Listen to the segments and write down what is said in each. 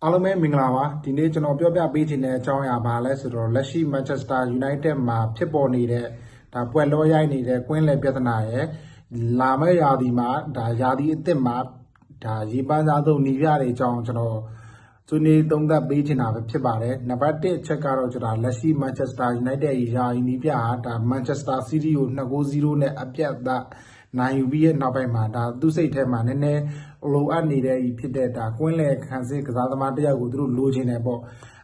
အားလုံးပဲမင်္ဂလာပါဒီနေ့ကျွန်တော်ပြောပြပေးချင်တဲ့အကြောင်းအရာပါလဲဆိုတော့လက်ရှိ Manchester United မှာဖြစ်ပေါ်နေတဲ့ဒါပွဲလောရိုက်နေတဲ့ကွင်းလယ်ပြဿနာရဲ့လာမယ့်ရာသီမှာဒါရာသီအသစ်မှာဒါရေပန်းစားသုံးနီးပြတွေအကြောင်းကျွန်တော်ဆွေးနွေးသုံးသပ်ပေးချင်တာပဲဖြစ်ပါတယ်နံပါတ်1အချက်ကတော့ကျွန်တော်လက်ရှိ Manchester United ရဲ့ယာယီနီးပြဟာဒါ Manchester City ကို2-0နဲ့အပြတ်သားနိုင်ယူပြီးရဲ့နောက်ပိုင်းမှာဒါသူ့စိတ်ထဲမှာနည်းနည်းလိုအပ်နေတဲ့ဖြစ်တဲ့ဒါကွင်းလယ်ခံစစ်ကစားသမားတယောက်ကိုသူတို့လိုချင်တယ်ပေါ့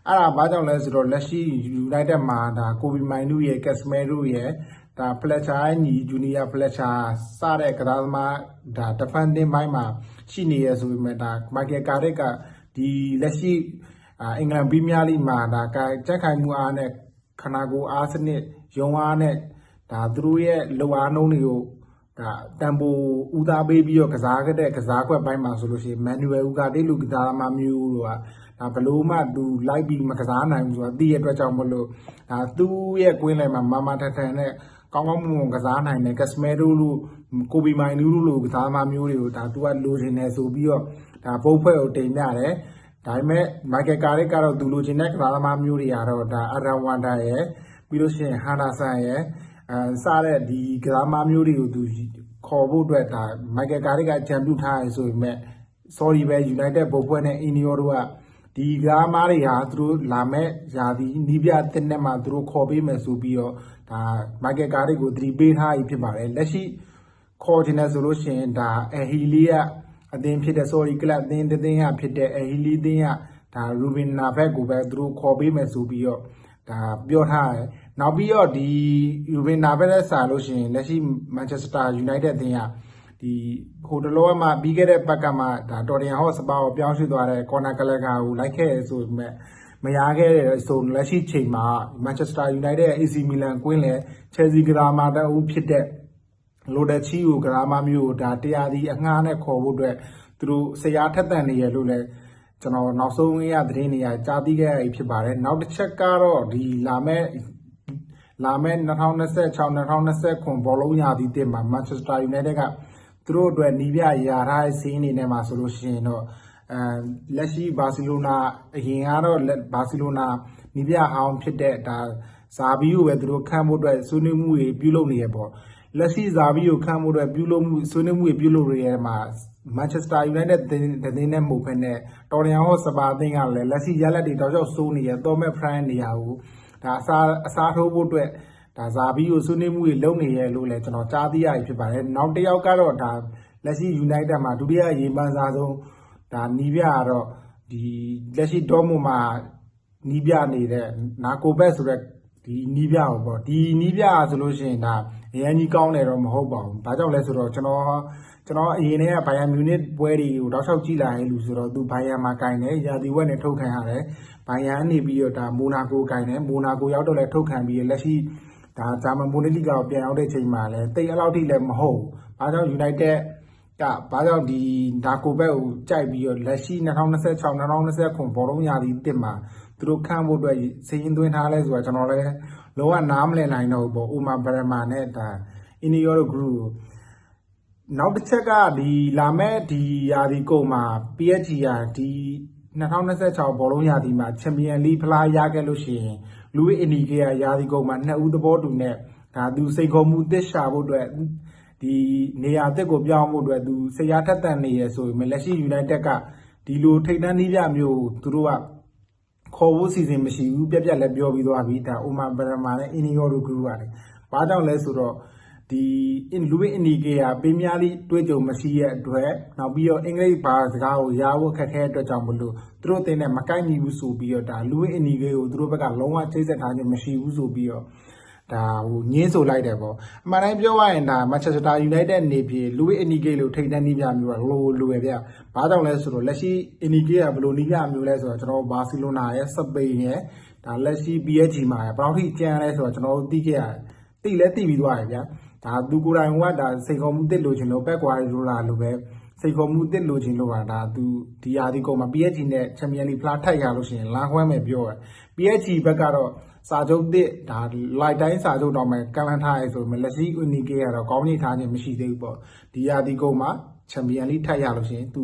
အဲ့ဒါဘာကြောင့်လဲဆိုတော့လက်ရှိ United မှာဒါကိုဘီမိုင်နူရဲ့ Casemiro ရဲ့ဒါ Fletcher ညီ Junior Fletcher စတဲ့ကစားသမားဒါ defending ဘိုင်းမှာရှိနေရဆိုပေမဲ့ဒါ Michael Carrick ကဒီလက်ရှိအင်္ဂလန်ပရီးမီးယားလိမှာဒါကြက်ခိုင်မှုအားနဲ့ခနာကိုအားစနစ်ရုံအားနဲ့ဒါသူတို့ရဲ့လိုအားနှုန်းတွေကိုဒါတန်ဖိုးဦးစားပေးပြီးတော့ကစားခဲ့တဲ့ကစားကွက်ပိုင်းမှာဆိုလို့ရှိရင် Manuel Ugarte လူကစားသမားမျိုးတို့ကဒါဘလို့မှသူလိုက်ပြီးမကစားနိုင်ဘူးဆိုတာသိရတဲ့အတွက်ကြောင့်မလို့ဒါသူ့ရဲ့ကွင်းလယ်မှာမာထန်ထန်နဲ့ကောင်းကောင်းမွန်မွန်ကစားနိုင်တဲ့ Casemiro လို့ကိုဘီမိုင်နူးလို့ကစားသမားမျိုးတွေကိုဒါသူကလိုချင်တယ်ဆိုပြီးတော့ဒါဘုတ်ဖွဲ့ကိုတင်ပြတယ်ဒါပေမဲ့ Michael Carrick ကတော့သူလိုချင်တဲ့ကစားသမားမျိုးတွေကတော့ဒါ Adam Wanda ရဲ့ပြီးလို့ရှိရင် Henderson ရဲ့စားတဲ့ဒီကစားသမားမျိုးတွေကိုသူခေါ်ဖို့အတွက်ဒါ Michael Carrick ကကြံပြုထားရဆိုပေမဲ့ sorry ပဲ United ဘုတ်ဖွဲ့နဲ့ Ineos တို့ကဒီကစားသမားတွေဟာသူတို့လာမဲ့ရာသီနီးပြတစ်နဲ့မှသူတို့ခေါ်ပေးမယ်ဆိုပြီးတော့ဒါ Michael Carrick ကိုသတိပေးထားပြီးဖြစ်ပါတယ်လက်ရှိခေါ်ချင်တယ်ဆိုလို့ရှိရင်ဒါ Ahili ကအသင်းဖြစ်တဲ့ sorry ကလပ်အသင်းတစ်သင်းကဖြစ်တဲ့ Ahili အသင်းကဒါ Ruben Neves ကိုပဲသူတို့ခေါ်ပေးမယ်ဆိုပြီးတော့ဒါပြောထားတယ်နောက်ပြီးတော့ဒီ Ruben Neves နဲ့ဆာလို့ရှိရင်လက်ရှိ Manchester United အသင်းကဒီဟိုတလောမှပြီးခဲ့တဲ့ဘက်ကမှဒါ Tottenham Hotspur ကိုပြောင်းရွှေ့သွားတဲ့ Conor Gallagher ကိုလိုက်ခဲ့ရဆိုပေမဲ့မရခဲ့တဲ့ဆိုလက်ရှိချိန်မှာ Manchester United ရဲ့ AC Milan ကွင်းလယ် Chelsea ကစားသမားတအုပ်ဖြစ်တဲ့လိုဒက်ချီကိုကစားသမားမျိုးကိုဒါတရားဒီအငှားနဲ့ခေါ်ဖို့အတွက်သူတို့ဆရာထက်သန်နေရလို့လည်းကျွန်တော်နောက်ဆုံးရသတင်းတွေကြားသိခဲ့ရဖြစ်ပါတယ်နောက်တစ်ချက်ကတော့ဒီလာမဲ့2026-2029ဘောလုံးရာသီတစ်မှာ Manchester United ကသူတို့အတွက်နီးပြရာထားတဲ့စီးအနေနဲ့မှာဆိုလို့ရှိရင်တော့လက်ရှိဘာစီလိုနာအရင်ကတော့ဘာစီလိုနာနီးပြဟောင်းဖြစ်တဲ့ဒါဇာဘီကိုပဲသူတို့ခန့်ဖို့အတွက်ဆွေးနွေးမှုတွေပြုလုပ်နေရပေါ့လက်ရှိဇာဘီကိုခန့်ဖို့အတွက်ပြုလုပ်မှုဆွေးနွေးမှုတွေပြုလုပ်ရတဲ့မှာ Manchester United တင်းနဲ့မဟုတ်ဘဲနဲ့ Tottenham Hotspur အသင်းကလည်းလက်ရှိရလက်တွေတောက်လျှောက်စိုးနေရတော့မဲ့ Prime နေရာကိုဒါအစားထိုးဖို့အတွက်ဒါဇာဘီကိုဆွေးနွေးမှုတွေလုပ်နေရလို့လည်းကျွန်တော်ကြားသိရပြီဖြစ်ပါတယ်နောက်တစ်ယောက်ကတော့ဒါလက်ရှိ United မှာဒုတိယရေပန်းစားဆုံးဒါနီးပြကတော့ဒီလက်ရှိ Dortmund မှာနီးပြနေတဲ့နာကိုဘက်ဆိုတဲ့ဒီနီးပြပေါ့ဒီနီးပြဆိုလို့ရှိရင်ဒါအရင်ကြီးကောင်းတယ်တော့မဟုတ်ပါဘူး။ဘာကြောင့်လဲဆိုတော့ကျွန်တော်အရင်တည်းကဘိုင်ယန်မြူနစ်ပွဲတွေကိုတောက်လျှောက်ကြည့်လာရင်လို့ဆိုတော့သူဘိုင်ယန်မှာကင်တယ်ရာသီဝက်နဲ့ထုတ်ခံရတယ်။ဘိုင်ယန်နေပြီးတော့ဒါမိုနာကိုကင်တယ်မိုနာကိုရောက်တော့လဲထုတ်ခံပြီးလက်ရှိဒါဂျာမန်ဘွန်ဒက်လိဂါကိုပြန်ရောက်တဲ့ချိန်မှာလဲတိတ်အလောက်ထိလည်းမဟုတ်ဘူး။ဘာကြောင့် United ကဘာကြောင့်ဒီဒါကိုဘက်ကိုကြိုက်ပြီးတော့လက်ရှိ2026-2029ဘောလုံးရာသီတစ်မှာသူတို့ခန့်ဖို့အတွက်စီးရင်သွင်းထားလဲဆိုတာကျွန်တော်လည်းလုံးဝနားမလည်နိုင်တော့ဘူးပေါ့အိုမာဘရမာနဲ့ဒါ Ineos group နောက်တစ်ချက်ကဒီလာမဲ့ဒီရာသီကုန်မှာ PSG ကဒီ2026ဘောလုံးရာသီမှာချန်ပီယံလိဖလားရခဲ့လို့ရှိရင်လူဝစ်အင်နီကေရာသီကုန်မှာနှစ်ဦးသဘောတူနဲ့ဒါသူစိန်ခေါ်မှုတစ်ရှာဖို့အတွက်ဒီနေရာတစ်ကိုပြောင်းဖို့အတွက်သူဆရာထက်သန်နေရဆိုပေမဲ့လက်ရှိ United ကဒီလိုထိပ်တန်းနည်းပြမျိုးသူတို့ကခေါ်ဖို့စီစဉ်မရှိဘူးပြက်လည်းပြောပြီးသွားပြီဒါအိုမာဘရမာနဲ့ Ineos တို့ group ရတယ်ဘာကြောင့်လဲဆိုတော့ဒီလူဝစ်အင်ဒီကေယာပရီးမီးယားလိတွေ့ကြုံမရှိရဲ့အတွက်နောက်ပြီးတော့အင်္ဂလိပ်ဘာစကားကိုရဖို့ခက်ခဲတဲ့အတွက်ကြောင့်မလို့သူတို့အသင်းနဲ့မကိုက်ညီဘူးဆိုပြီးတော့ဒါလူဝစ်အင်ဒီကေကိုသူတို့ဘက်ကလုံးဝချိတ်ဆက်ထားခြင်းမရှိဘူးဆိုပြီးတော့ဒါဟိုညင်းဆိုလိုက်တယ်ပေါ့အမှန်တိုင်းပြောရရင်ဒါ Manchester United နေပြည်လူဝစ်အင်ဒီကေလို့ထိပ်တန်းနီးပြမျိုးကလိုပဲဗျဘာကြောင့်လဲဆိုတော့လက်ရှိအင်ဒီကေကဘယ်လိုနီးပြမျိုးလဲဆိုတော့ကျွန်တော်ဘာစီလိုနာရဲ့စပိန်ရဲ့ဒါလက်ရှိ PSG မှာဘယ်လောက်ထိကျန်လဲဆိုတော့ကျွန်တော်တို့သိခဲ့ရတယ်သိပြီးသွားတယ်ဗျာဒါသူကိုယ်တိုင်ကဒါစိတ်ခေါ်မှုတစ်လိုချင်လို့ပက်ကွာလိုလာလို့ပဲစိတ်ခေါ်မှုတစ်လိုချင်လို့ပါဒါသူဒီရာဒီကုန်မှာ PSG နဲ့ချန်ပီယံလိဖလားထိုက်ရလို့ရှိရင်လာခွဲမယ်ပြောတယ် PSG ဘက်ကတော့စာချုပ်တစ်ဒါလိုက်တိုင်းစာချုပ်တော့မယ်ကန်လန်ထားရဲဆိုမှလက်ရှိ Unique ကတော့ကောင်းနေထားခြင်းမရှိသေးဘူးပေါ့ဒီရာဒီကုန်မှာချန်ပီယံလိထိုက်ရလို့ရှိရင်သူ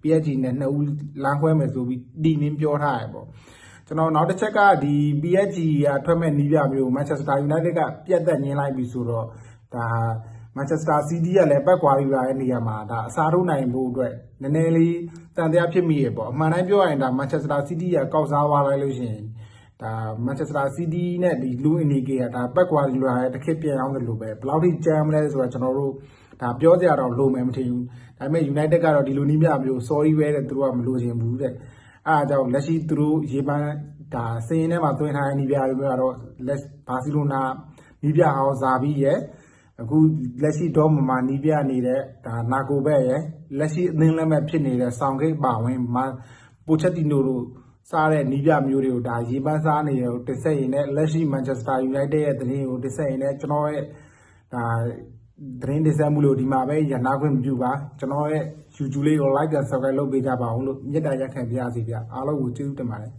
PSG နဲ့2ဦးလမ်းခွဲမယ်ဆိုပြီးတီနင်းပြောထားရပေါ့ကျွန်တော်နောက်တစ်ချက်ကဒီ PSG ကထွက်မဲ့နီးပြမျိုး Manchester United ကပြတ်သက်ညင်းလိုက်ပြီဆိုတော့ဒါ Manchester City ကလည်းပတ်ကွာယူလာတဲ့နေရာမှာဒါအစားထိုးနိုင်ဖို့အတွက်နည်းနည်းလေးတန်တရားဖြစ်မိရပေါ့အမှန်တိုင်းပြောရရင်ဒါ Manchester City ကကောက်စားသွားလိုက်လို့ရှိရင်ဒါ Manchester City နဲ့ဒီလူအင်ဒီကေကဒါပတ်ကွာယူလာတဲ့တစ်ခေတ်ပြန်အောင်လို့ပဲဘယ်လောက်ထိကြမ်းမလဲဆိုတော့ကျွန်တော်တို့ဒါပြောကြရတော့လိုမယ်မထင်ဘူးဒါပေမဲ့ United ကတော့ဒီလိုနီးပြမျိုး sorry ပဲတဲ့သူတို့ကမလိုချင်ဘူးတဲ့အားကြောင့်လက်ရှိသူတို့ရေပန်းဒါစင်းထဲမှာသွင်းထားတဲ့နီးပြတွေကတော့ဘာစီလိုနာနီးပြဟောင်းဇာဘီရဲ့အခုလက်ရှိတော့မနီးပြနေတဲ့ဒါနာကိုဘက်ရဲ့လက်ရှိအသင်းလက်မဲ့ဖြစ်နေတဲ့ဆောင်ခိတ်ပါဝင်ပိုချက်တီနိုတို့စားတဲ့နီးပြမျိုးတွေကိုဒါရေပန်းစားနေရတင်ဆက်ရင်လည်းလက်ရှိ Manchester United ရဲ့သတင်းကိုတင်ဆက်ရင်လည်းကျွန်တော်ရဲ့ဒါသတင်းတင်ဆက်မှုလို့ဒီမှာပဲရနာခွင့်မပြုပါကျွန်တော်ရဲ့ YouTube လေးကို like and subscribe လုပ်ပေးကြပါအောင်လို့မြတ်တာရက်ခံပြရစီဗျအားလုံးကိုကျေးဇူးတင်ပါတယ်